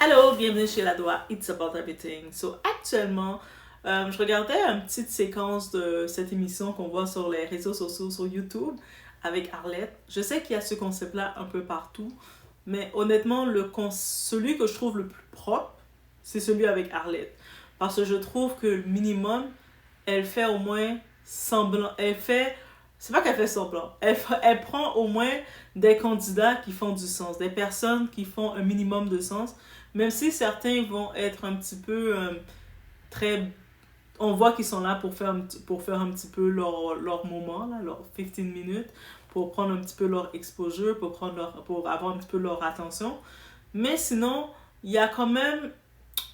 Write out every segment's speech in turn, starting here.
Hello, bienvenue chez La Doigt, It's About Everything. Actuellement, je regardais une petite séquence de cette émission qu'on voit sur les réseaux sociaux, sur YouTube, avec Arlette. Je sais qu'il y a ce concept-là un peu partout, mais honnêtement, celui que je trouve le plus propre, c'est celui avec Arlette. Parce que je trouve que le minimum, elle fait au moins semblant. C'est pas qu'elle fait semblant. Elle prend au moins des candidats qui font du sens, des personnes qui font un minimum de sens, même si certains vont être un petit peu très. On voit qu'ils sont là pour faire un petit peu leur moment, là, leur 15 minutes, pour prendre un petit peu leur exposure, pour avoir un petit peu leur attention. Mais sinon, il y a quand même.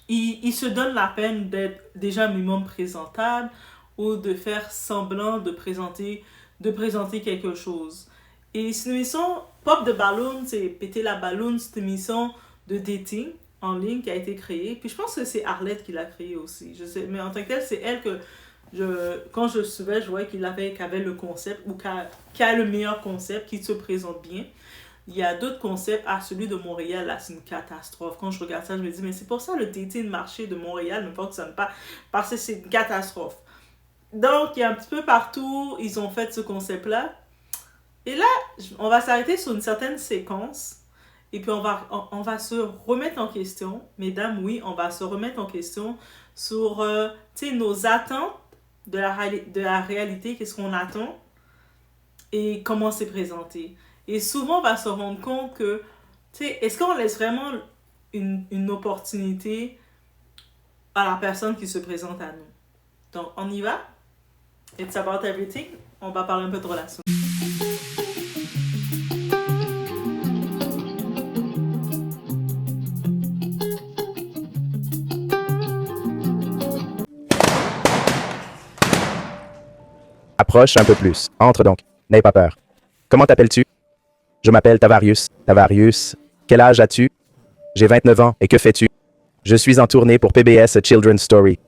Ils se donnent la peine d'être déjà un minimum présentable ou de faire semblant de présenter quelque chose. Et cette émission Pop de Balloon, c'est Péter la Balloon, c'est une émission de dating en ligne qui a été créée. Puis je pense que c'est Arlette qui l'a créée aussi. Je sais, mais en tant que telle, c'est elle que quand je suivais, je voyais qu'elle avait le concept ou qu'elle a le meilleur concept, qui se présente bien. Il y a d'autres concepts. Ah, celui de Montréal, là, c'est une catastrophe. Quand je regarde ça, je me dis, mais c'est pour ça le dating marché de Montréal ne fonctionne pas. Parce que c'est une catastrophe. Donc, il y a un petit peu partout, ils ont fait ce concept-là. Et là, on va s'arrêter sur une certaine séquence. Et puis, on va se remettre en question. Mesdames, oui, on va se remettre en question sur nos attentes de la réalité. Qu'est-ce qu'on attend et comment c'est présenté. Et souvent, on va se rendre compte que, est-ce qu'on laisse vraiment une opportunité à la personne qui se présente à nous? Donc, on y va? It's About Everything. On va parler un peu de relations. Approche un peu plus. Entre donc. N'aie pas peur. Comment t'appelles-tu? Je m'appelle Tavarius. Tavarius. Quel âge as-tu? J'ai 29 ans. Et que fais-tu? Je suis en tournée pour PBS A Children's Story.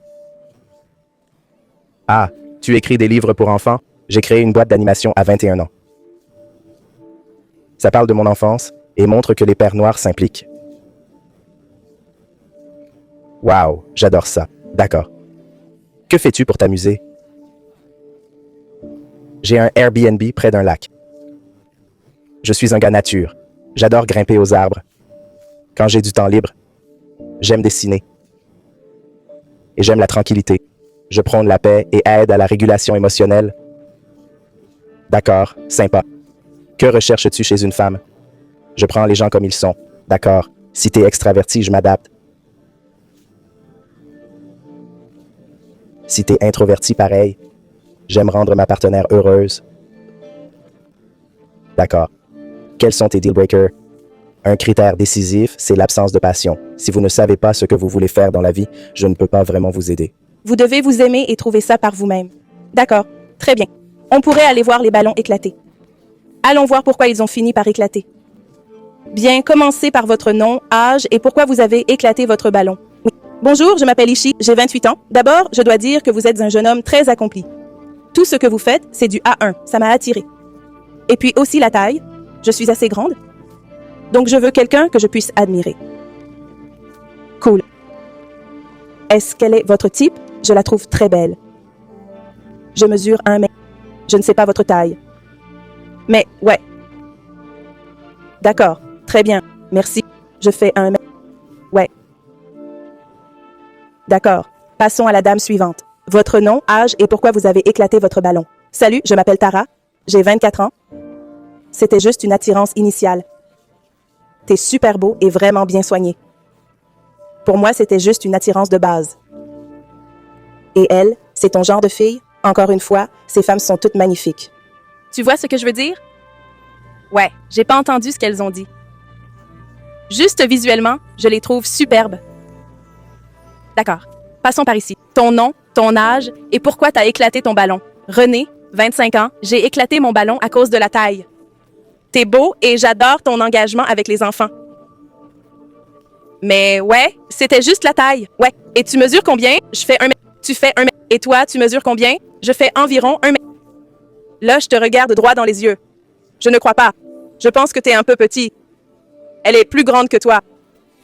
Ah, tu écris des livres pour enfants? J'ai créé une boîte d'animation à 21 ans. Ça parle de mon enfance et montre que les pères noirs s'impliquent. Waouh, j'adore ça. D'accord. Que fais-tu pour t'amuser? J'ai un Airbnb près d'un lac. Je suis un gars nature. J'adore grimper aux arbres. Quand j'ai du temps libre, j'aime dessiner. Et j'aime la tranquillité. Je prône la paix et aide à la régulation émotionnelle. D'accord, sympa. Que recherches-tu chez une femme? Je prends les gens comme ils sont. D'accord. Si t'es extraverti, je m'adapte. Si t'es introverti, pareil. J'aime rendre ma partenaire heureuse. D'accord. Quels sont tes deal breakers? Un critère décisif, c'est l'absence de passion. Si vous ne savez pas ce que vous voulez faire dans la vie, je ne peux pas vraiment vous aider. Vous devez vous aimer et trouver ça par vous-même. D'accord. Très bien. On pourrait aller voir les ballons éclater. Allons voir pourquoi ils ont fini par éclater. Bien, commencez par votre nom, âge et pourquoi vous avez éclaté votre ballon. Oui. Bonjour, je m'appelle Ishi, j'ai 28 ans. D'abord, je dois dire que vous êtes un jeune homme très accompli. Tout ce que vous faites, c'est du A1. Ça m'a attiré. Et puis aussi la taille. Je suis assez grande. Donc je veux quelqu'un que je puisse admirer. Cool. Est-ce qu'elle est votre type? Je la trouve très belle. Je mesure 1 mètre. Je ne sais pas votre taille. Mais, ouais. D'accord. Très bien. Merci. Je fais 1 mètre. Ouais. D'accord. Passons à la dame suivante. Votre nom, âge et pourquoi vous avez éclaté votre ballon. Salut, je m'appelle Tara. J'ai 24 ans. C'était juste une attirance initiale. T'es super beau et vraiment bien soigné. Pour moi, c'était juste une attirance de base. Et elle, c'est ton genre de fille? Encore une fois, ces femmes sont toutes magnifiques. Tu vois ce que je veux dire? Ouais, j'ai pas entendu ce qu'elles ont dit. Juste visuellement, je les trouve superbes. D'accord. Passons par ici. Ton nom, ton âge et pourquoi t'as éclaté ton ballon. René, 25 ans, j'ai éclaté mon ballon à cause de la taille. T'es beau et j'adore ton engagement avec les enfants. Mais ouais, c'était juste la taille. Ouais. Et tu mesures combien? Je fais 1 mètre. Tu fais 1 mètre. Et toi, tu mesures combien? Je fais environ 1 mètre. Là, je te regarde droit dans les yeux. Je ne crois pas. Je pense que t'es un peu petit. Elle est plus grande que toi.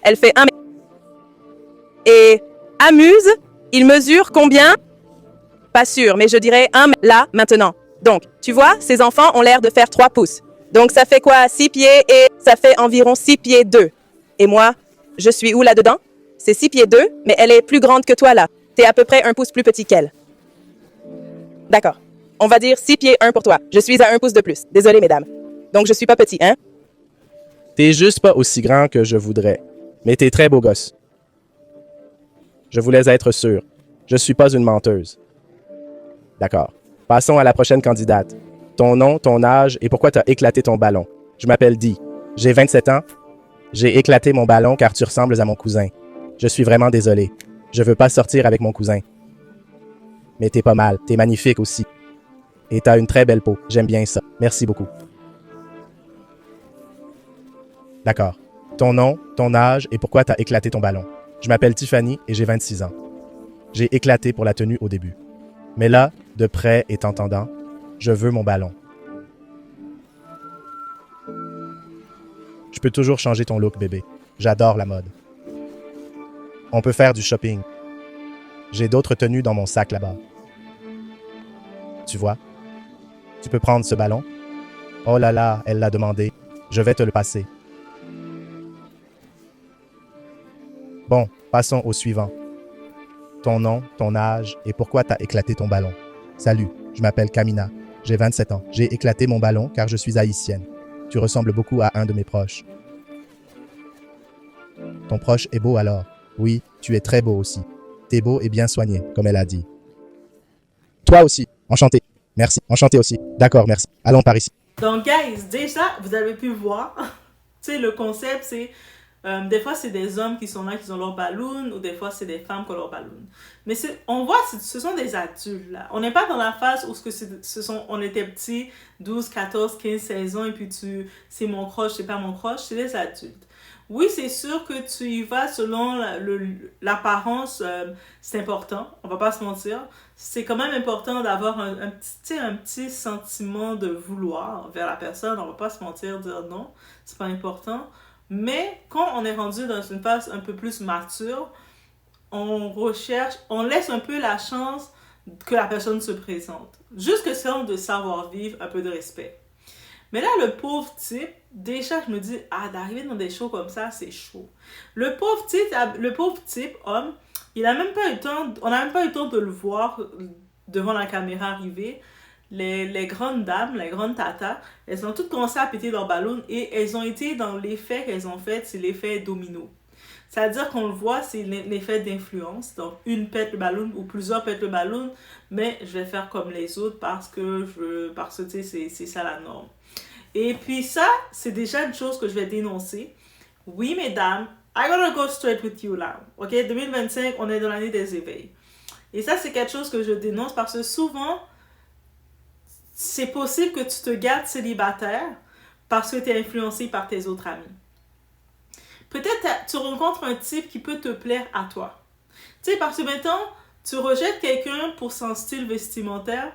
Elle fait 1 mètre. et amuse. Il mesure combien? Pas sûr, mais je dirais 1 là, maintenant. Donc, tu vois, ces enfants ont l'air de faire 3 pouces. Donc, ça fait quoi? 6 pieds et ça fait environ 6 pieds 2. Et moi, je suis où là-dedans? C'est 6 pieds 2, mais elle est plus grande que toi là. T'es à peu près 1 pouce plus petit qu'elle. D'accord. On va dire 6 pieds 1 pour toi. Je suis à 1 pouce de plus. Désolée, mesdames. Donc, je suis pas petit, hein? T'es juste pas aussi grand que je voudrais, mais t'es très beau gosse. Je voulais être sûr. Je suis pas une menteuse. D'accord. Passons à la prochaine candidate. Ton nom, ton âge et pourquoi t'as éclaté ton ballon. Je m'appelle Dee. J'ai 27 ans. J'ai éclaté mon ballon car tu ressembles à mon cousin. Je suis vraiment désolé. Je veux pas sortir avec mon cousin. Mais t'es pas mal. T'es magnifique aussi. Et t'as une très belle peau. J'aime bien ça. Merci beaucoup. D'accord. Ton nom, ton âge et pourquoi t'as éclaté ton ballon. Je m'appelle Tiffany et j'ai 26 ans. J'ai éclaté pour la tenue au début. Mais là, de près et t'entendant, je veux mon ballon. Je peux toujours changer ton look, bébé. J'adore la mode. On peut faire du shopping. J'ai d'autres tenues dans mon sac là-bas. Tu vois? Tu peux prendre ce ballon? Oh là là, elle l'a demandé. Je vais te le passer. Bon, passons au suivant. Ton nom, ton âge et pourquoi t'as éclaté ton ballon. Salut, je m'appelle Kamina. J'ai 27 ans. J'ai éclaté mon ballon car je suis haïtienne. Tu ressembles beaucoup à un de mes proches. Ton proche est beau alors? Oui, tu es très beau aussi. T'es beau et bien soigné, comme elle a dit. Toi aussi. Enchanté. Merci. Enchanté aussi. D'accord, merci. Allons par ici. Donc, guys, déjà, vous avez pu voir, tu sais, le concept, c'est des fois, c'est des hommes qui sont là, qui ont leur ballon, ou des fois, c'est des femmes qui ont leur ballon. Mais on voit, ce sont des adultes, là. On n'est pas dans la phase où on était petits, 12, 14, 15, 16 ans, et puis c'est mon crush, c'est pas mon crush, c'est des adultes. Oui, c'est sûr que tu y vas selon l'apparence, c'est important, on va pas se mentir. C'est quand même important d'avoir un petit sentiment de vouloir vers la personne, on va pas se mentir, dire non, c'est pas important. Mais quand on est rendu dans une phase un peu plus mature, on laisse un peu la chance que la personne se présente. Juste question de savoir-vivre, un peu de respect. Mais là, le pauvre type, déjà, je me dis, d'arriver dans des shows comme ça, c'est chaud. Le pauvre type, homme, on n'a même pas eu le temps de le voir devant la caméra arriver. Les grandes dames, les grandes tatas, elles ont toutes commencé à péter leur ballon et elles ont été dans l'effet qu'elles ont fait, c'est l'effet domino. C'est-à-dire qu'on le voit, c'est l'effet d'influence. Donc, une pète le ballon ou plusieurs pètent le ballon, mais je vais faire comme les autres parce que c'est ça la norme. Et puis ça, c'est déjà une chose que je vais dénoncer. Oui, mesdames, I gotta go straight with you now. OK, 2025, on est dans l'année des éveils. Et ça, c'est quelque chose que je dénonce parce que souvent, c'est possible que tu te gardes célibataire parce que tu es influencé par tes autres amis. Peut-être tu rencontres un type qui peut te plaire à toi. Tu sais, parce que maintenant, tu rejettes quelqu'un pour son style vestimentaire,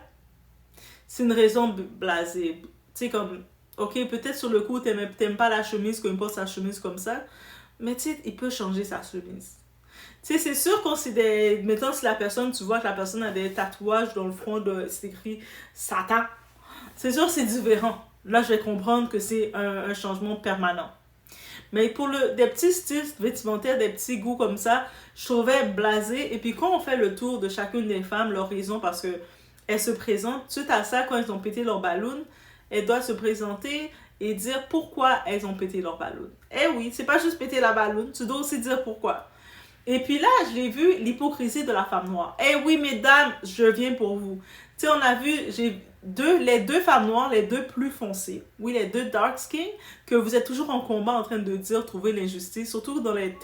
c'est une raison blasée. Tu sais, comme, ok, peut-être sur le coup, t'aimes pas la chemise, qu'on porte sa chemise comme ça, mais tu sais, il peut changer sa chemise. Tu sais, c'est sûr qu'on mettons, si la personne, tu vois que la personne a des tatouages dans le front, c'est écrit Satan, c'est sûr c'est différent. Là, je vais comprendre que c'est un changement permanent. Mais pour des petits styles vestimentaires, des petits goûts comme ça, je trouvais blasé. Et puis quand on fait le tour de chacune des femmes, leur raison, parce que elles se présentent, suite à ça, quand elles ont pété leur ballon, elles doivent se présenter et dire pourquoi elles ont pété leur ballon. Eh oui, c'est pas juste péter la ballon, tu dois aussi dire pourquoi. Et puis là, je l'ai vu, l'hypocrisie de la femme noire. Eh oui, mesdames, je viens pour vous. Tu sais, on a vu, les deux femmes noires, les deux plus foncées, oui, les deux dark skin, que vous êtes toujours en combat en train de dire, trouver l'injustice, surtout dans les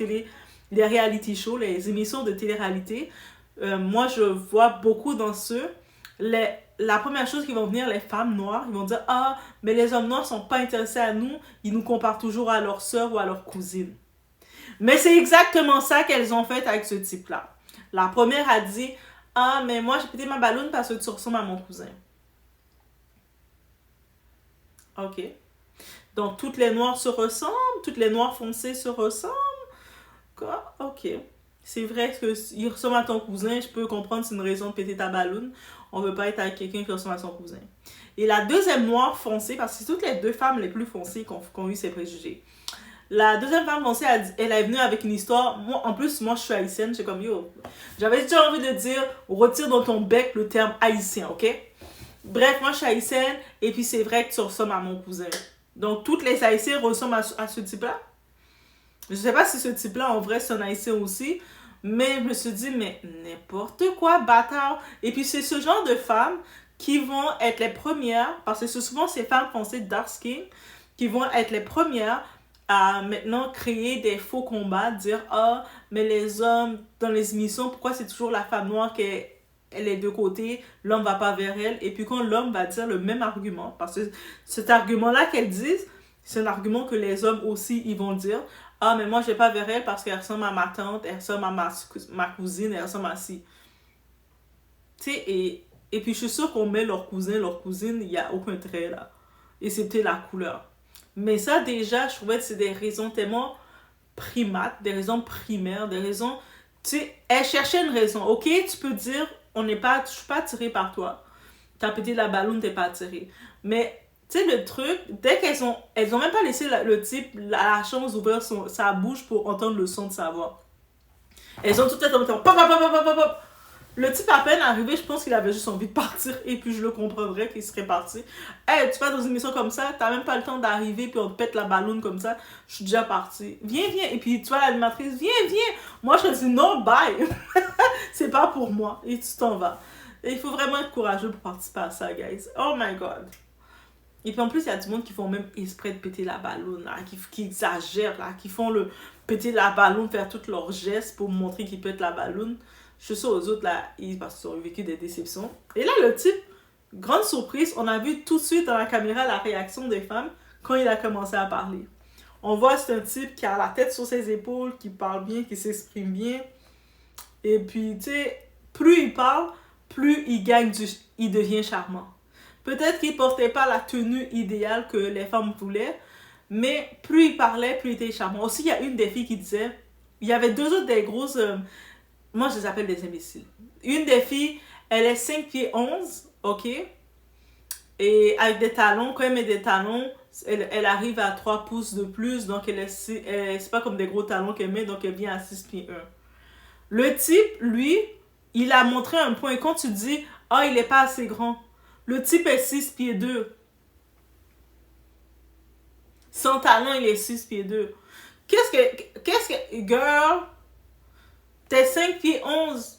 reality shows, les émissions de télé-réalité. Moi, je vois beaucoup dans ceux, la première chose qui vont venir, les femmes noires, ils vont dire, mais les hommes noirs sont pas intéressés à nous, ils nous comparent toujours à leurs sœurs ou à leurs cousines. Mais c'est exactement ça qu'elles ont fait avec ce type-là. La première a dit, mais moi j'ai pété ma ballonne parce que tu ressembles à mon cousin. Ok. Donc toutes les noirs se ressemblent, toutes les noirs foncées se ressemblent. Quoi? Ok. c'est vrai qu'il ressemble à ton cousin, je peux comprendre c'est une raison de péter ta balloune. On veut pas être avec quelqu'un qui ressemble à son cousin. Et la deuxième noire foncée, parce que c'est toutes les deux femmes les plus foncées qui ont eu ces préjugés. La deuxième femme foncée, elle est venue avec une histoire. Moi, en plus, moi, je suis haïtienne. J'ai comme, yo, j'avais déjà envie de dire, retire dans ton bec le terme haïtien, ok? Bref, moi, je suis haïtienne, et puis c'est vrai que tu ressembles à mon cousin. Donc, toutes les haïtiens ressemblent à ce type-là. Je sais pas si ce type-là, en vrai, c'est un haïtien aussi, mais je me suis dit, mais n'importe quoi, bâtard. Et puis, c'est ce genre de femmes qui vont être les premières, parce que c'est souvent ces femmes foncées dark skin, qui vont être les premières à maintenant créer des faux combats, dire « Ah, mais les hommes, dans les émissions, pourquoi c'est toujours la femme noire qui est... elle est de côté, l'homme va pas vers elle. » Et puis quand l'homme va dire le même argument, parce que cet argument-là qu'elle dit, c'est un argument que les hommes aussi, ils vont dire. Ah, mais moi, je vais pas vers elle parce qu'elle ressemble à ma tante, elle ressemble à ma cousine, elle ressemble à ci. Tu sais, et puis je suis sûre qu'on met leur cousin, leur cousine, il n'y a aucun trait là. Et c'est peut-être la couleur. Mais ça, déjà, je trouvais que c'est des raisons tellement primates, des raisons primaires, des raisons... Tu sais, elle cherchait une raison. Ok, tu peux dire, je suis pas attirée par toi. T'as pété la balloune, t'es pas attirée. Mais, tu sais, le truc, dès qu'elles ont même pas laissé le type la chance d'ouvrir sa bouche pour entendre le son de sa voix. Elles ont tout fait en temps, pop, pop, pop, pop, pop, pop. Le type à peine arrivé, je pense qu'il avait juste envie de partir et puis je le comprendrais qu'il serait parti. Hey, tu vas dans une émission comme ça, t'as même pas le temps d'arriver puis on te pète la balloune comme ça, je suis déjà partie. Viens, viens. Et puis tu vois l'animatrice, viens, viens. Moi je dis non, bye. C'est pas pour moi. Et tu t'en vas. Et il faut vraiment être courageux pour participer à ça, guys. Oh my god. Et puis en plus, il y a du monde qui font même exprès de péter la balloune, là, qui exagèrent, là, qui font le péter la balloune, faire tous leurs gestes pour montrer qu'ils pètent la balloune. Je suis sûre aux autres, là, parce qu'ils ont vécu des déceptions. Et là, le type, grande surprise, on a vu tout de suite dans la caméra la réaction des femmes quand il a commencé à parler. On voit c'est un type qui a la tête sur ses épaules, qui parle bien, qui s'exprime bien. Et puis, tu sais, plus il parle, plus il il devient charmant. Peut-être qu'il portait pas la tenue idéale que les femmes voulaient, mais plus il parlait, plus il était charmant. Aussi, il y a une des filles qui disait, il y avait deux autres des grosses... moi, je les appelle des imbéciles. Une des filles, elle est 5 pieds 11, ok? Et avec des talons, quand elle met des talons, elle arrive à 3 pouces de plus, donc c'est pas comme des gros talons qu'elle met, donc elle vient à 6 pieds 1. Le type, lui, il a montré un point. Quand tu dis, ah, il est pas assez grand, le type est 6 pieds 2. Son talon, il est 6 pieds 2. Qu'est-ce que, girl... T'es 5 pieds 11.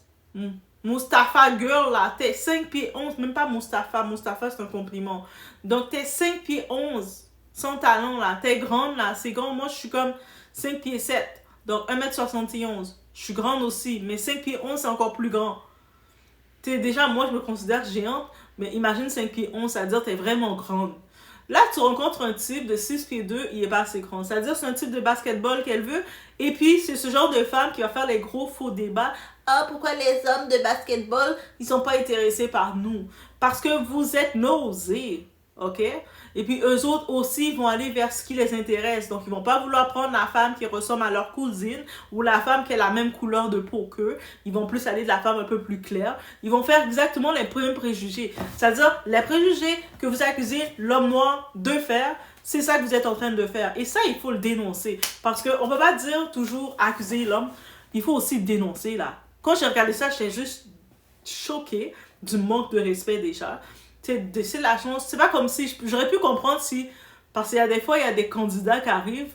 Mustapha girl là. T'es 5 pieds 11. Même pas Mustapha. Mustapha c'est un compliment. Donc t'es 5 pieds 11. Sans talon là. T'es grande là. C'est grand. Moi je suis comme 5 pieds 7. Donc 1m71. Je suis grande aussi. Mais 5 pieds 11 c'est encore plus grand. Déjà moi je me considère géante. Mais imagine 5 pieds 11. Ça veut dire que t'es vraiment grande. Là, tu rencontres un type de 6 pieds 2, il est pas assez grand. C'est-à-dire c'est un type de basketball qu'elle veut. Et puis, c'est ce genre de femme qui va faire les gros faux débats. Ah, pourquoi les hommes de basketball, ils sont pas intéressés par nous? Parce que vous êtes nausés, ok? Et puis, eux autres aussi vont aller vers ce qui les intéresse. Donc, ils vont pas vouloir prendre la femme qui ressemble à leur cousine ou la femme qui a la même couleur de peau qu'eux. Ils vont plus aller de la femme un peu plus claire. Ils vont faire exactement les mêmes préjugés. C'est-à-dire, les préjugés que vous accusez l'homme noir de faire, c'est ça que vous êtes en train de faire. Et ça, il faut le dénoncer. Parce qu'on ne peut pas dire toujours accuser l'homme. Il faut aussi le dénoncer, là. Quand j'ai regardé ça, j'étais juste choquée du manque de respect des gens. C'est la chance. C'est pas comme si... J'aurais pu comprendre si... Parce qu'il y a des fois, il y a des candidats qui arrivent,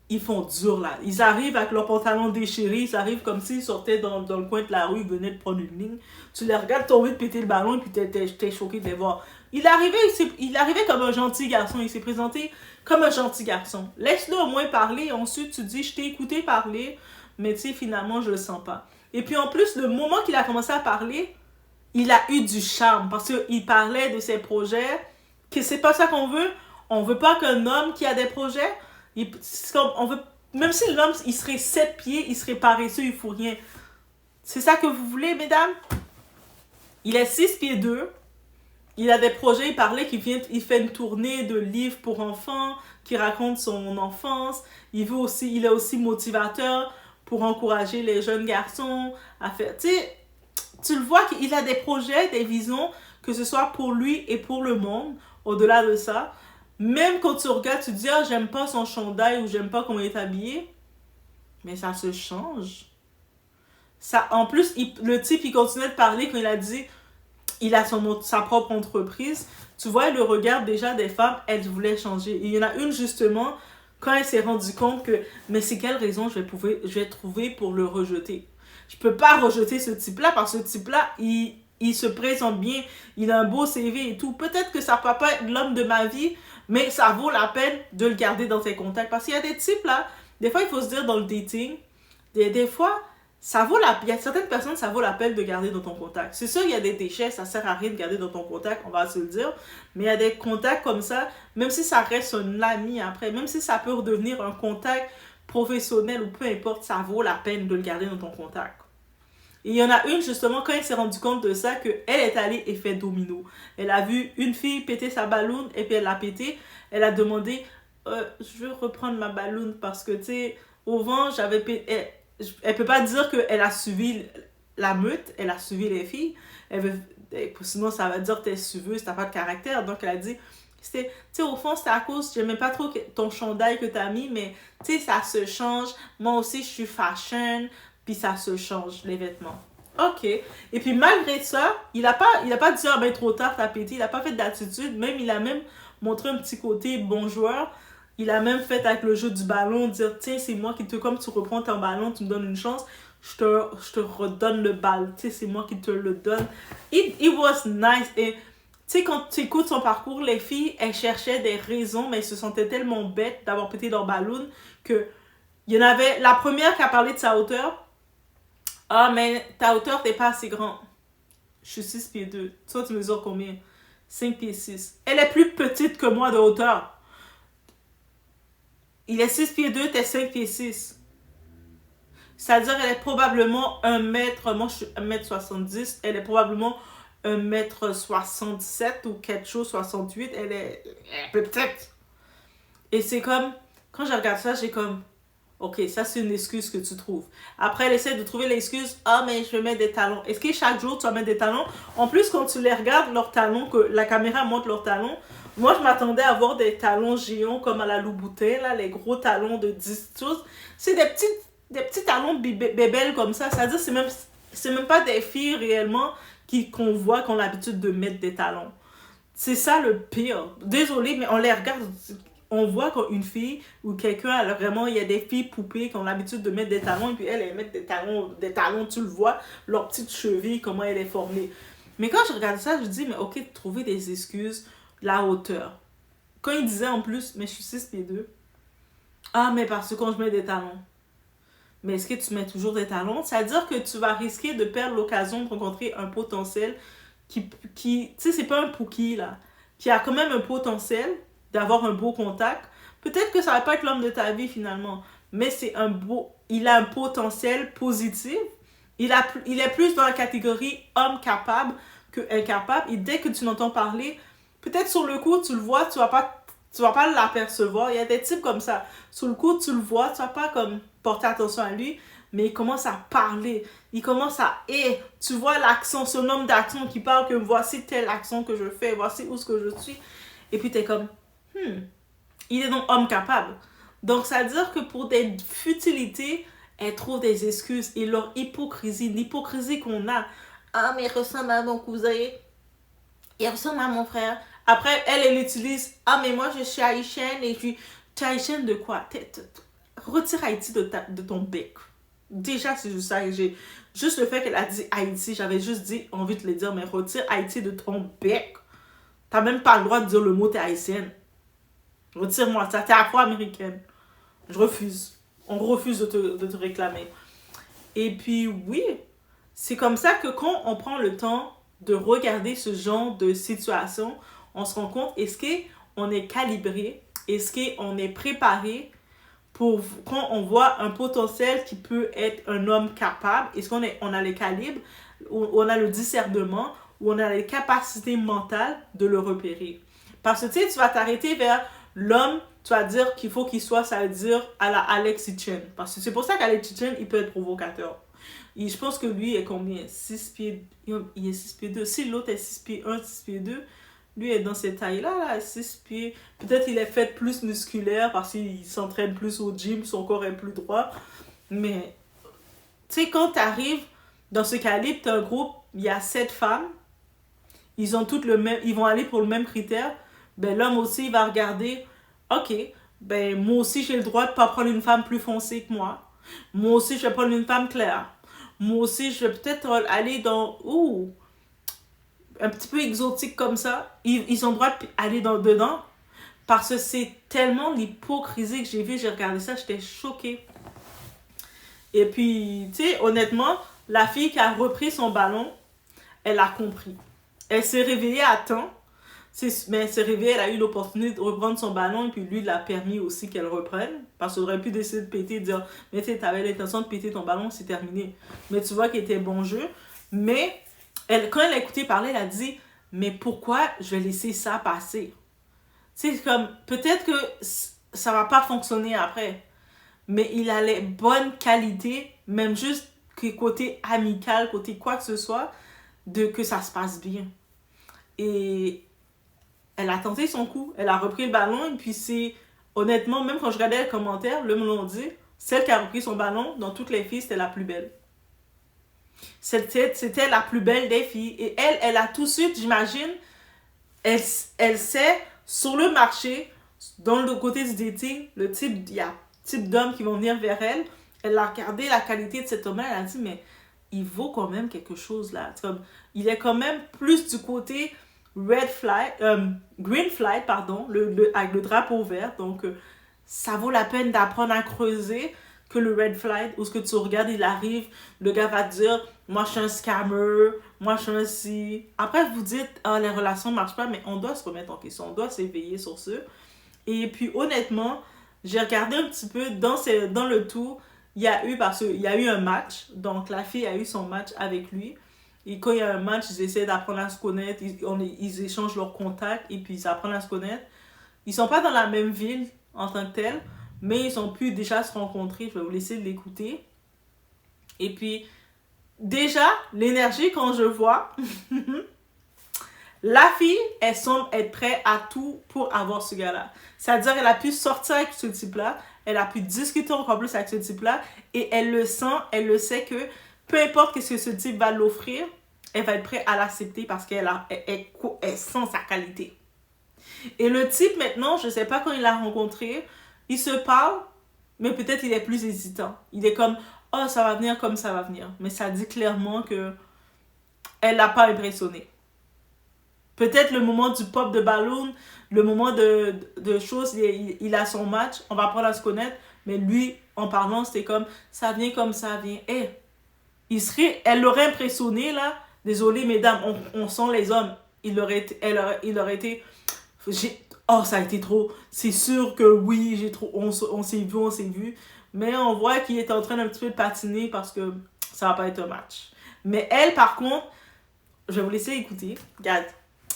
ils font dur, là. Ils arrivent avec leurs pantalons déchirés, ils arrivent comme s'ils sortaient dans le coin de la rue, ils venaient de prendre une ligne. Tu les regardes tomber de péter le ballon, et puis t'es choqué de les voir. Il arrivait comme un gentil garçon. Il s'est présenté comme un gentil garçon. Laisse-le au moins parler. Ensuite, tu dis, je t'ai écouté parler, mais tu sais, finalement, je le sens pas. Et puis en plus, le moment qu'il a commencé à parler, il a eu du charme parce qu'il parlait de ses projets, que c'est pas ça qu'on veut. On veut pas qu'un homme qui a des projets, même si l'homme, il serait 7 pieds, il serait paresseux, il faut rien. C'est ça que vous voulez, mesdames? Il est 6 pieds 2. Il a des projets, il parlait il fait une tournée de livres pour enfants, qui raconte son enfance. Il est aussi motivateur pour encourager les jeunes garçons à faire... Tu sais, tu le vois qu'il a des projets, des visions, que ce soit pour lui et pour le monde, au-delà de ça. Même quand tu regardes, tu te dis, ah, j'aime pas son chandail ou j'aime pas comment il est habillé. Mais ça se change. Ça, en plus, le type, il continuait de parler quand il a dit, il a sa propre entreprise. Tu vois, le regard déjà des femmes, elles voulaient changer. Et il y en a une, justement, quand elle s'est rendue compte que, mais c'est quelle raison je vais trouver pour le rejeter? Je peux pas rejeter ce type-là parce que ce type-là, il se présente bien, il a un beau CV et tout. Peut-être que ça peut pas être l'homme de ma vie, mais ça vaut la peine de le garder dans tes contacts. Parce qu'il y a des types là, des fois il faut se dire dans le dating, des fois, il y a certaines personnes, ça vaut la peine de garder dans ton contact. C'est sûr, il y a des déchets, ça sert à rien de garder dans ton contact, on va se le dire. Mais il y a des contacts comme ça, même si ça reste un ami après, même si ça peut redevenir un contact professionnel ou peu importe, ça vaut la peine de le garder dans ton contact. Et il y en a une, justement, quand elle s'est rendue compte de ça, qu'elle est allée effet domino. Elle a vu une fille péter sa balloune, et puis elle l'a pété. Elle a demandé, je veux reprendre ma balloune parce que, tu sais, au vent, j'avais pété... Elle peut pas dire qu'elle a suivi la meute, elle a suivi les filles. Sinon, ça va dire que t'es suiveuse, t'as pas de caractère. Donc, elle a dit, tu sais, au fond, c'était à cause, j'aimais pas trop ton chandail que t'as mis, mais, tu sais, ça se change. Moi aussi, je suis fashion, puis ça se change, les vêtements. Ok. Et puis, malgré ça, il a pas dit, ah ben, trop tard, t'as pété. Il a pas fait d'attitude. Même, il a même montré un petit côté bon joueur. Il a même fait avec le jeu du ballon, dire, tiens, c'est moi qui comme tu reprends ton ballon, tu me donnes une chance, je te redonne le ballon, tu sais, c'est moi qui te le donne. It was nice. Et tu sais, quand tu écoutes son parcours, les filles, elles cherchaient des raisons, mais elles se sentaient tellement bêtes d'avoir pété leur ballon que il y en avait, la première qui a parlé de sa hauteur, ah, mais ta hauteur, t'es pas assez grand. Je suis 6 pieds 2. Toi, tu mesures combien? 5 pieds 6. Elle est plus petite que moi de hauteur. Il est 6 pieds 2, t'es 5 pieds 6. C'est-à-dire, elle est probablement 1 mètre, moi je suis 1m70, elle est probablement 1m67 ou quelque chose, 68, elle est petite. Et c'est comme, quand je regarde ça, j'ai comme, ok, ça c'est une excuse que tu trouves. Après, elle essaie de trouver l'excuse, ah mais je vais mettre des talons. Est-ce que chaque jour tu vas mettre des talons? En plus, quand tu les regardes, leurs talons, que la caméra montre leurs talons, moi je m'attendais à voir des talons géants comme à la Louboutin, là, les gros talons de 10 choses. C'est des petits talons bébelles comme ça. C'est-à-dire, c'est même pas des filles réellement qu'on voit qui ont l'habitude de mettre des talons. C'est ça le pire. Désolée, mais on les regarde, on voit qu'une fille ou quelqu'un, vraiment, il y a des filles poupées qui ont l'habitude de mettre des talons, et puis elles mettent des talons, tu le vois, leur petite cheville, comment elle est formée. Mais quand je regarde ça, je dis, mais ok, trouver des excuses, la hauteur. Quand il disait en plus, mais je suis 6 pieds 2. Ah, mais parce que quand je mets des talons. Mais est-ce que tu mets toujours des talons? C'est-à-dire que tu vas risquer de perdre l'occasion de rencontrer un potentiel qui tu sais, c'est pas un Pookie, là, qui a quand même un potentiel d'avoir un beau contact. Peut-être que ça va pas être l'homme de ta vie, finalement, mais il a un potentiel positif. Il est plus dans la catégorie homme capable que incapable. Et dès que tu l'entends parler, peut-être sur le coup, tu le vois, tu vas pas l'apercevoir. Il y a des types comme ça. Sur le coup, tu le vois, tu vas pas comme porter attention à lui, mais il commence à parler. Il commence à... Et tu vois l'accent, son homme d'action qui parle que voici telle action que je fais, voici où ce que je suis. Et puis t'es comme, il est donc homme capable. Donc ça veut dire que pour des futilités, elle trouve des excuses. Et leur hypocrisie, l'hypocrisie qu'on a. Ah, mais il ressemble à mon cousin. Il ressemble à mon frère. Après, elle utilise, ah, mais moi, je suis haïtienne et puis, tu es haïtienne de quoi? Retire Haïti de ton bec. Déjà, c'est juste ça. Juste le fait qu'elle a dit Haïti, j'avais juste envie de le dire, mais retire Haïti de ton bec. T'as même pas le droit de dire le mot t'es haïtienne. Retire-moi ça, t'es afro-américaine. Je refuse. On refuse de te réclamer. Et puis, oui, c'est comme ça que quand on prend le temps de regarder ce genre de situation, on se rend compte, est-ce qu'on est calibré? Est-ce qu'on est préparé pour quand on voit un potentiel qui peut être un homme capable? Est-ce qu'on a les calibres, ou on a le discernement, ou on a les capacités mentales de le repérer? Parce que tu sais, tu vas t'arrêter vers l'homme, tu vas dire qu'il faut qu'il soit, ça veut dire, à la Alexis Chen. Parce que c'est pour ça qu'Alexis Chen, il peut être provocateur. Et je pense que lui est combien? 6 pieds... Il est 6 pieds 2. Si l'autre est 6 pieds 1, 6 pieds 2, lui est dans cette taille-là, là, 6 pieds... Peut-être il est fait plus musculaire parce qu'il s'entraîne plus au gym, son corps est plus droit. Mais, tu sais, quand tu arrives dans ce calibre, tu as un groupe, il y a 7 femmes, ils ont toutes le même... Ils vont aller pour le même critère. Ben, l'homme aussi, il va regarder, ok, ben, moi aussi, j'ai le droit de pas prendre une femme plus foncée que moi. Moi aussi, je vais prendre une femme claire. Moi aussi, je vais peut-être aller dans... Ouh, un petit peu exotique comme ça. Ils ont le droit d'aller dedans. Parce que c'est tellement l'hypocrisie que j'ai vu. J'ai regardé ça, j'étais choquée. Et puis, tu sais, honnêtement, la fille qui a repris son ballon, elle a compris. Elle s'est réveillée à temps. Mais elle s'est réveillée, elle a eu l'opportunité de reprendre son ballon et puis lui, il a permis aussi qu'elle reprenne. Parce qu'il aurait pu décider de péter et dire, mais tu sais, t'avais l'intention de péter ton ballon, c'est terminé. Mais tu vois qu'il était bon jeu. Mais quand elle a écouté parler, elle a dit, mais pourquoi je vais laisser ça passer? C'est comme, peut-être que ça va pas fonctionner après. Mais il a les bonnes qualités, même juste côté amical, côté quoi que ce soit, de que ça se passe bien. Et elle a tenté son coup, elle a repris le ballon, et puis c'est, honnêtement, même quand je regardais les commentaires, le me l'ont dit, celle qui a repris son ballon, dans toutes les filles, c'était la plus belle. C'était la plus belle des filles. Et elle a tout de suite, j'imagine, elle sait, sur le marché, dans le côté du dating, il y a type d'hommes qui vont venir vers elle. Elle a regardé la qualité de cet homme-là, elle a dit, mais il vaut quand même quelque chose là. Comme, il est quand même plus du côté green flag, pardon, avec le drapeau vert. Donc, ça vaut la peine d'apprendre à creuser que le red flag, où ce que tu regardes, il arrive, le gars va te dire, moi je suis un scammer, moi je suis un si. Après, vous dites, ah, les relations ne marchent pas, mais on doit se remettre en question, on doit s'éveiller sur ce. Et puis, honnêtement, j'ai regardé un petit peu dans le tout, il y a eu un match, donc la fille a eu son match avec lui. Et quand il y a un match, ils essaient d'apprendre à se connaître, ils échangent leurs contacts et puis ils apprennent à se connaître. Ils sont pas dans la même ville en tant que tel, mais ils ont pu déjà se rencontrer. Je vais vous laisser l'écouter. Et puis, déjà, l'énergie quand je vois, la fille, elle semble être prête à tout pour avoir ce gars-là. C'est-à-dire, elle a pu sortir avec ce type-là, elle a pu discuter encore plus avec ce type-là, et elle le sent, elle le sait que peu importe ce que ce type va l'offrir, elle va être prête à l'accepter parce qu'elle sent sa qualité. Et le type, maintenant, je ne sais pas quand il l'a rencontré, il se parle, mais peut-être il est plus hésitant. Il est comme, oh, ça va venir comme ça va venir. Mais ça dit clairement que elle l'a pas impressionné. Peut-être le moment du pop de ballon, le moment de choses, il a son match, on va apprendre à se connaître, mais lui, en parlant, c'était comme, ça vient comme ça vient. Eh, elle l'aurait impressionné, là. Désolé, mesdames, on sent les hommes. Il aurait été, oh, ça a été trop. C'est sûr que oui, on s'est vu. Mais on voit qu'il est en train d'un petit peu de patiner parce que ça va pas être un match. Mais elle, par contre, je vais vous laisser écouter. Regarde,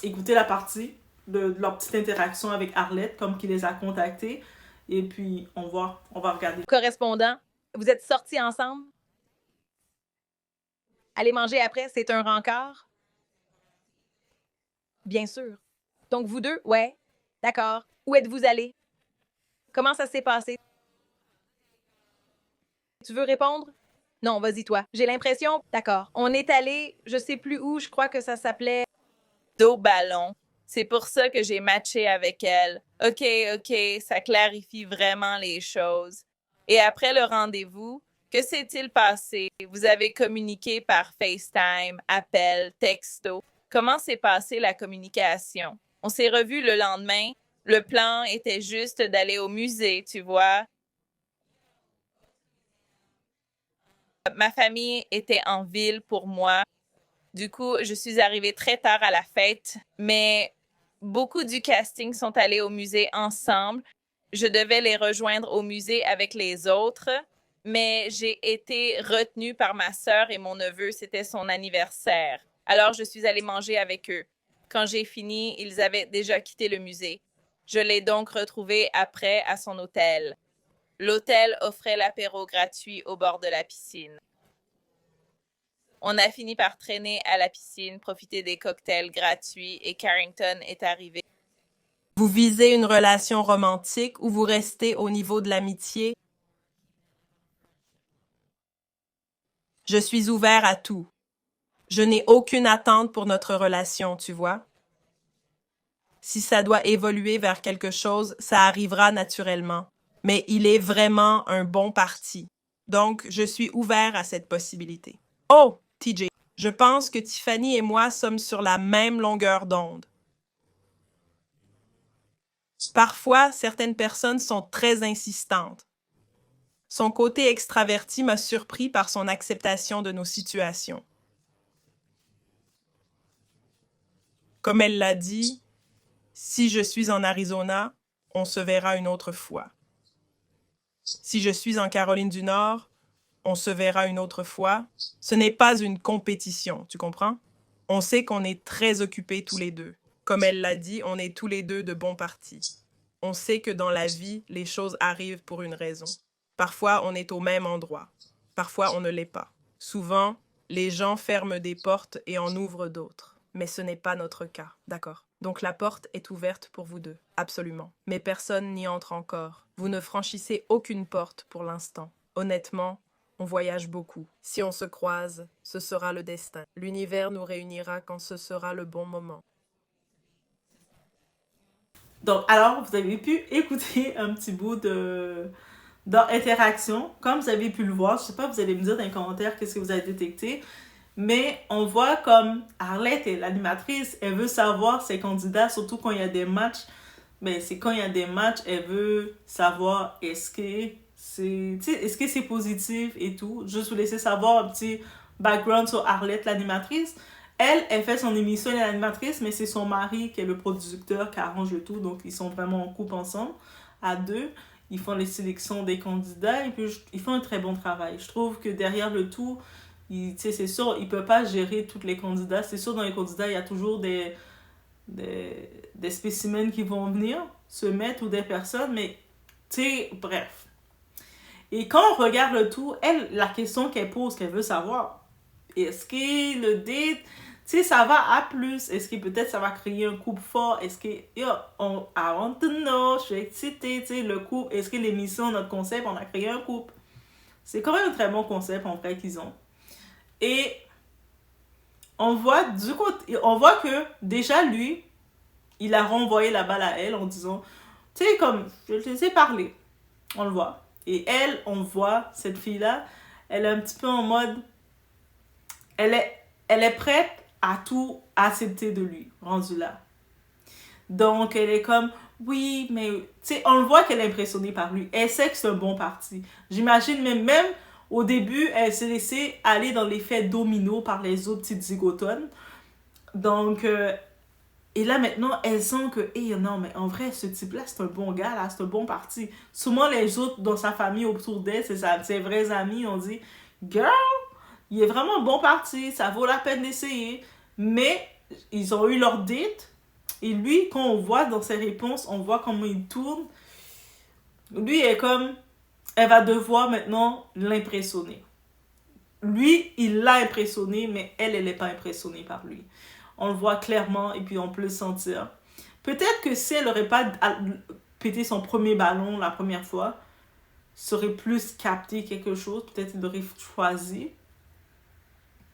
écoutez la partie de leur petite interaction avec Arlette, comme qu'il les a contactés. Et puis, on va regarder. Correspondant, vous êtes sortis ensemble? Aller manger après, c'est un rencard? Bien sûr. Donc, vous deux, ouais. D'accord. Où êtes-vous allés? Comment ça s'est passé? Tu veux répondre? Non, vas-y, toi. J'ai l'impression... D'accord. On est allé, je sais plus où, je crois que ça s'appelait... Dos ballon. C'est pour ça que j'ai matché avec elle. OK, ça clarifie vraiment les choses. Et après le rendez-vous, que s'est-il passé? Vous avez communiqué par FaceTime, appel, texto. Comment s'est passée la communication? On s'est revus le lendemain. Le plan était juste d'aller au musée, tu vois. Ma famille était en ville pour moi. Du coup, je suis arrivée très tard à la fête, mais beaucoup du casting sont allés au musée ensemble. Je devais les rejoindre au musée avec les autres, mais j'ai été retenue par ma sœur et mon neveu. C'était son anniversaire. Alors, je suis allée manger avec eux. Quand j'ai fini, ils avaient déjà quitté le musée. Je l'ai donc retrouvé après à son hôtel. L'hôtel offrait l'apéro gratuit au bord de la piscine. On a fini par traîner à la piscine, profiter des cocktails gratuits et Carrington est arrivé. Vous visez une relation romantique ou vous restez au niveau de l'amitié? Je suis ouvert à tout. Je n'ai aucune attente pour notre relation, tu vois. Si ça doit évoluer vers quelque chose, ça arrivera naturellement. Mais il est vraiment un bon parti. Donc, je suis ouvert à cette possibilité. Oh, TJ, je pense que Tiffany et moi sommes sur la même longueur d'onde. Parfois, certaines personnes sont très insistantes. Son côté extraverti m'a surpris par son acceptation de nos situations. Comme elle l'a dit, si je suis en Arizona, on se verra une autre fois. Si je suis en Caroline du Nord, on se verra une autre fois. Ce n'est pas une compétition, tu comprends? On sait qu'on est très occupés tous les deux. Comme elle l'a dit, on est tous les deux de bons partis. On sait que dans la vie, les choses arrivent pour une raison. Parfois, on est au même endroit. Parfois, on ne l'est pas. Souvent, les gens ferment des portes et en ouvrent d'autres. Mais ce n'est pas notre cas, d'accord? Donc la porte est ouverte pour vous deux, absolument. Mais personne n'y entre encore. Vous ne franchissez aucune porte pour l'instant. Honnêtement, on voyage beaucoup. Si on se croise, ce sera le destin. L'univers nous réunira quand ce sera le bon moment. Donc, alors, vous avez pu écouter un petit bout d'interaction. Comme vous avez pu le voir, je sais pas, vous allez me dire dans les commentaires qu'est-ce que vous avez détecté. Mais on voit comme Arlette est l'animatrice, elle veut savoir ses candidats, surtout quand il y a des matchs. Mais c'est quand il y a des matchs, elle veut savoir est-ce que c'est positif et tout. Juste vous laisser savoir un petit background sur Arlette, l'animatrice. Elle fait son émission, elle est l'animatrice, mais c'est son mari qui est le producteur qui arrange le tout. Donc, ils sont vraiment en couple ensemble, à deux. Ils font les sélections des candidats et puis ils font un très bon travail. Je trouve que derrière le tout, c'est sûr, il ne peut pas gérer tous les candidats. C'est sûr, dans les candidats, il y a toujours des spécimens qui vont venir se mettre ou des personnes, mais bref. Et quand on regarde le tout, elle, la question qu'elle pose, qu'elle veut savoir, est-ce que le date, ça va à plus? Est-ce que peut-être ça va créer un couple fort? Est-ce que, I want to know, je suis excitée, le couple, est-ce que l'émission, notre concept, on a créé un couple? C'est quand même un très bon concept, en vrai, qu'ils ont. Et on voit que déjà lui, il a renvoyé la balle à elle en disant, comme, je te laisse parler. On le voit. Et elle, on voit, cette fille-là, elle est un petit peu en mode, elle est prête à tout accepter de lui, rendu là. Donc, elle est comme, oui, mais, on le voit qu'elle est impressionnée par lui. Elle sait que c'est un bon parti. J'imagine même au début, elle s'est laissée aller dans l'effet domino par les autres petites zigotones. Donc, et là, maintenant, elle sent que, non, mais en vrai, ce type-là, c'est un bon gars, là, c'est un bon parti. Souvent, les autres dans sa famille autour d'elle, ses vrais amis, ont dit, girl, il est vraiment un bon parti, ça vaut la peine d'essayer. Mais, ils ont eu leur date. Et lui, quand on voit dans ses réponses, on voit comment il tourne. Lui, est comme, elle va devoir maintenant l'impressionner. Lui, il l'a impressionné, mais elle n'est pas impressionnée par lui. On le voit clairement et puis on peut le sentir. Peut-être que si elle n'aurait pas pété son premier ballon la première fois, serait plus capté quelque chose. Peut-être qu'il aurait choisi.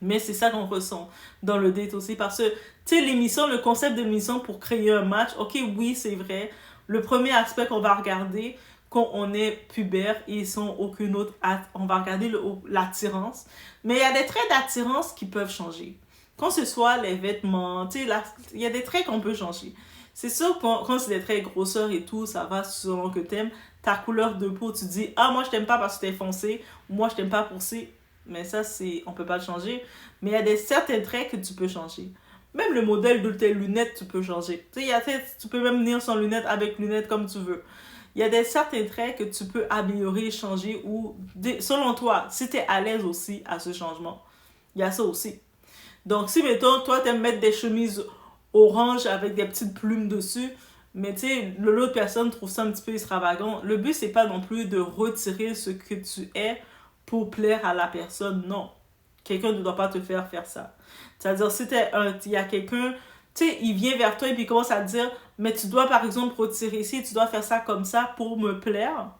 Mais c'est ça qu'on ressent dans le date aussi. Parce que, l'émission, le concept de l'émission pour créer un match, ok, oui, c'est vrai. Le premier aspect qu'on va regarder quand on est pubère et sans aucune autre... On va regarder l'attirance. Mais il y a des traits d'attirance qui peuvent changer. Quand ce soit les vêtements, il y a des traits qu'on peut changer. C'est sûr, quand c'est des traits grosseurs et tout, ça va selon que t'aimes. Ta couleur de peau, tu dis, moi je t'aime pas parce que t'es foncé, ou moi je t'aime pas pour ça. Mais ça, on peut pas le changer. Mais il y a certains traits que tu peux changer. Même le modèle de tes lunettes, tu peux changer. Tu peux même venir sans lunettes, avec lunettes, comme tu veux. Il y a certains traits que tu peux améliorer, changer, ou selon toi, si tu es à l'aise aussi à ce changement. Il y a ça aussi. Donc, si, mettons, toi, tu aimes mettre des chemises oranges avec des petites plumes dessus, mais tu sais, l'autre personne trouve ça un petit peu extravagant. Le but, c'est pas non plus de retirer ce que tu es pour plaire à la personne, non. Quelqu'un ne doit pas te faire ça. C'est-à-dire, si il y a quelqu'un, tu sais, il vient vers toi et puis il commence à te dire, mais tu dois par exemple retirer ici, tu dois faire ça comme ça pour me plaire.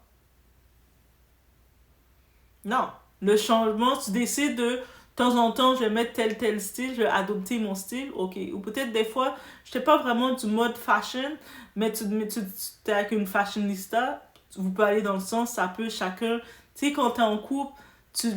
Non. Le changement, tu décides de temps en temps, je vais mettre tel style, je vais adopter mon style, ok. Ou peut-être des fois, je n'étais pas vraiment du mode fashion, mais tu es avec une fashionista, vous pouvez aller dans le sens, ça peut chacun, tu sais, quand tu es en couple,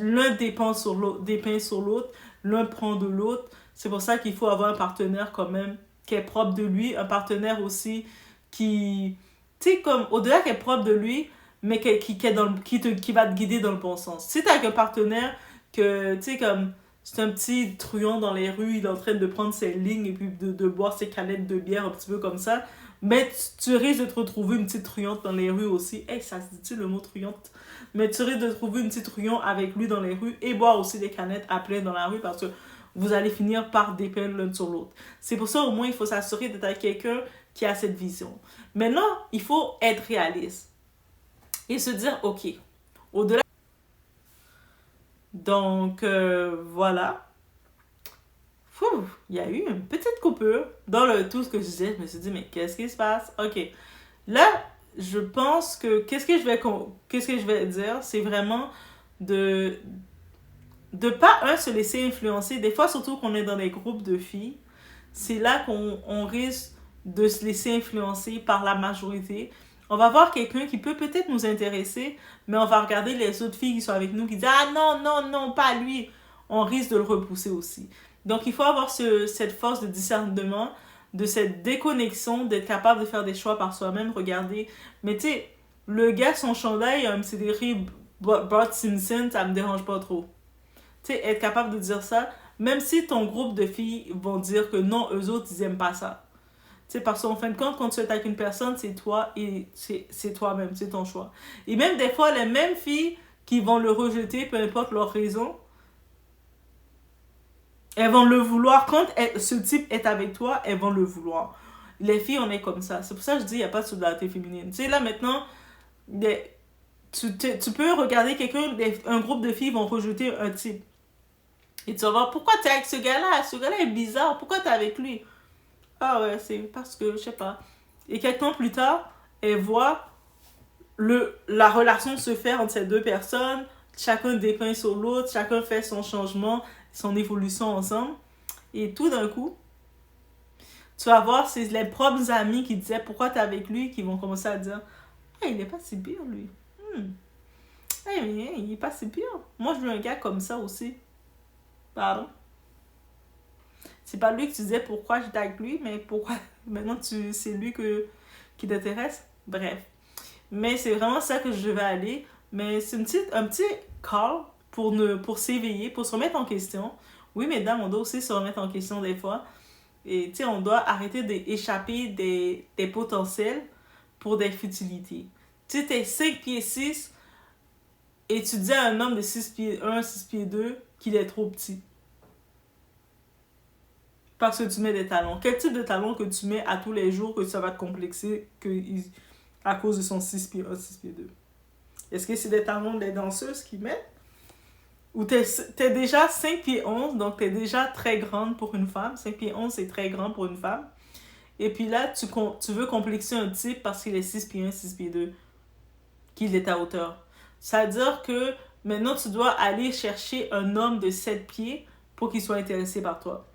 l'un dépeint sur l'autre, l'un prend de l'autre. C'est pour ça qu'il faut avoir un partenaire quand même qui est propre de lui, un partenaire aussi qui, tu sais, comme au-delà qui est propre de lui, mais qui va te guider dans le bon sens. Si tu as un partenaire que, tu sais, comme c'est un petit truand dans les rues, il est en train de prendre ses lignes et puis de boire ses canettes de bière un petit peu comme ça, mais tu risques de te retrouver une petite truante dans les rues aussi. Hey, ça se dit-tu le mot truante? Mais tu risques de trouver une petite truand avec lui dans les rues et boire aussi des canettes à plein dans la rue parce que vous allez finir par dépeindre l'un sur l'autre. C'est pour ça, au moins, il faut s'assurer d'être avec quelqu'un qui a cette vision. Maintenant, il faut être réaliste et se dire, ok, au-delà. Donc, voilà. Il y a eu une petite coupure dans tout ce que je disais. Je me suis dit, mais qu'est-ce qui se passe? Ok. Là, je pense que qu'est-ce que je vais dire, c'est vraiment de pas, se laisser influencer. Des fois, surtout qu'on est dans des groupes de filles, c'est là qu'on risque de se laisser influencer par la majorité. On va voir quelqu'un qui peut peut-être nous intéresser, mais on va regarder les autres filles qui sont avec nous qui disent « Ah non, non, non, pas lui !» On risque de le repousser aussi. Donc, il faut avoir cette force de discernement, de cette déconnexion, d'être capable de faire des choix par soi-même. Regardez, mais tu sais, le gars, son chandail, c'est écrit Bart Simpson, ça me dérange pas trop. Tu sais, être capable de dire ça, même si ton groupe de filles vont dire que non, eux autres, ils aiment pas ça. Tu sais, parce qu'en fin de compte, quand tu es avec une personne, c'est toi et c'est toi-même, c'est ton choix. Et même des fois, les mêmes filles qui vont le rejeter, peu importe leur raison, elles vont le vouloir. Quand ce type est avec toi, elles vont le vouloir. Les filles, on est comme ça. C'est pour ça que je dis, il n'y a pas de solidarité féminine. Tu sais, là, maintenant, tu peux regarder un groupe de filles vont rejeter un type. Et tu vas voir, pourquoi tu es avec ce gars-là? Ce gars-là est bizarre. Pourquoi tu es avec lui? Ah ouais, c'est parce que, je sais pas. Et quelques temps plus tard, elle voit la relation se faire entre ces deux personnes. Chacun dépeint sur l'autre. Chacun fait son changement, son évolution ensemble. Et tout d'un coup, tu vas voir, c'est les propres amis qui disaient pourquoi tu es avec lui qui vont commencer à dire « Ah, il est pas si pire, lui. Hey, mais il est pas si pire. Moi, je veux un gars comme ça aussi. » Pardon? C'est pas lui que tu disais pourquoi j'étais avec lui, mais pourquoi maintenant c'est lui qui t'intéresse. Bref. Mais c'est vraiment ça que je vais aller. Mais c'est un petit call pour s'éveiller, pour se remettre en question. Oui, mesdames, on doit aussi se remettre en question des fois. Et tu sais, on doit arrêter d'échapper des potentiels pour des futilités. Tu sais, t'es 5 pieds 6 et tu dis à un homme de 6 pieds 1, 6 pieds 2 qu'il est trop petit. Parce que tu mets des talons. Quel type de talons que tu mets à tous les jours que ça va te complexer à cause de son 6 pieds 1, 6 pieds 2? Est-ce que c'est des talons des danseuses qui mettent? Ou t'es déjà 5 pieds 11, donc t'es déjà très grande pour une femme. 5 pieds 11, c'est très grand pour une femme. Et puis là, tu veux complexer un type parce qu'il est 6 pieds 1, 6 pieds 2. Qu'il est à hauteur. Ça veut dire que maintenant, tu dois aller chercher un homme de 7 pieds pour qu'il soit intéressé par toi.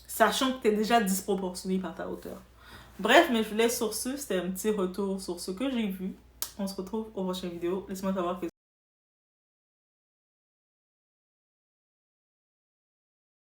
Sachant que tu es déjà disproportionné par ta hauteur. Bref, mais je vous laisse sur ce. C'était un petit retour sur ce que j'ai vu. On se retrouve aux prochaines vidéos. Laissez-moi savoir que